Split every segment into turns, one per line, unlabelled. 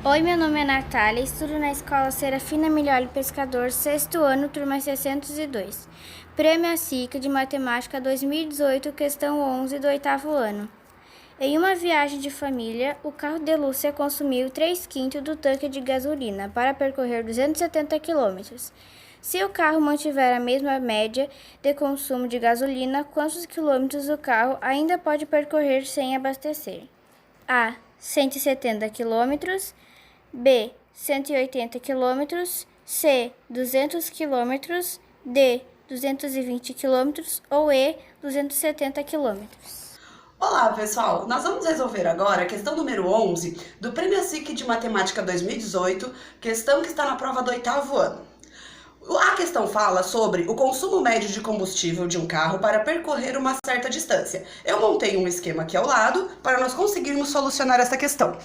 Oi, meu nome é Natália, estudo na Escola Serafina Milioli Pescador, 6º ano, turma 602. Prêmio ASICA de Matemática 2018, questão 11 do 8º ano. Em uma viagem de família, o carro de Lúcia consumiu 3/5 do tanque de gasolina para percorrer 270 km. Se o carro mantiver a mesma média de consumo de gasolina, quantos quilômetros o carro ainda pode percorrer sem abastecer? A. 170 km, B. 180 km, C. 200 km, D. 220 km ou E. 270 km.
Olá, pessoal! Nós vamos resolver agora a questão número 11 do Prêmio ASIC de Matemática 2018, questão que está na prova do 8º ano. A questão fala sobre o consumo médio de combustível de um carro para percorrer uma certa distância. Eu montei um esquema aqui ao lado para nós conseguirmos solucionar essa questão.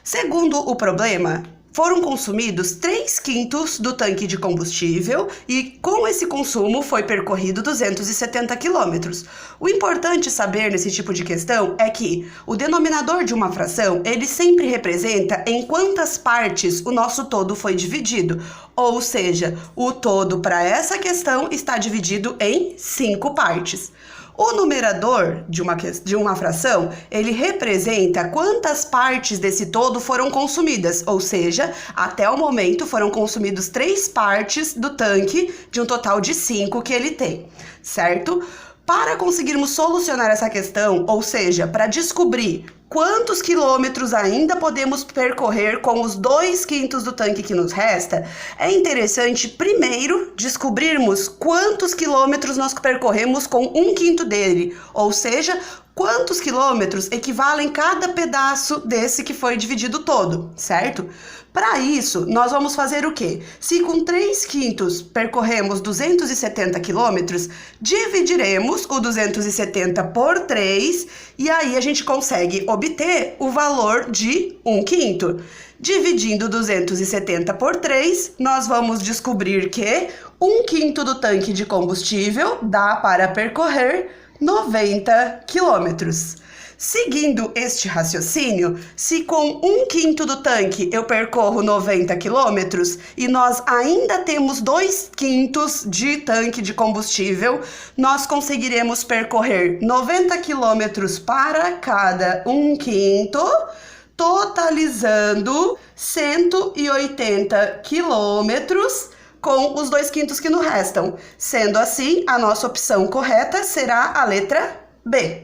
Segundo o problema, foram consumidos 3/5 do tanque de combustível e com esse consumo foi percorrido 270 km. O importante saber nesse tipo de questão é que o denominador de uma fração, ele sempre representa em quantas partes o nosso todo foi dividido. Ou seja, o todo para essa questão está dividido em 5 partes. O numerador de uma fração, ele representa quantas partes desse todo foram consumidas, ou seja, até o momento foram consumidos 3 partes do tanque de um total de 5 que ele tem, certo? Para conseguirmos solucionar essa questão, ou seja, para descobrir quantos quilômetros ainda podemos percorrer com os 2/5 do tanque que nos resta, é interessante primeiro descobrirmos quantos quilômetros nós percorremos com 1/5 dele, ou seja, quantos quilômetros equivalem cada pedaço desse que foi dividido todo, certo? Para isso, nós vamos fazer o quê? Se com 3/5 percorremos 270 quilômetros, dividiremos o 270 por 3 e aí a gente consegue obter o valor de 1/5. Dividindo 270 por 3, nós vamos descobrir que 1/5 do tanque de combustível dá para percorrer 90 quilômetros. Seguindo este raciocínio, se com 1/5 do tanque eu percorro 90 quilômetros e nós ainda temos 2/5 de tanque de combustível, nós conseguiremos percorrer 90 quilômetros para cada 1/5, totalizando 180 quilômetros com os 2/5 que nos restam. Sendo assim, a nossa opção correta será a letra B.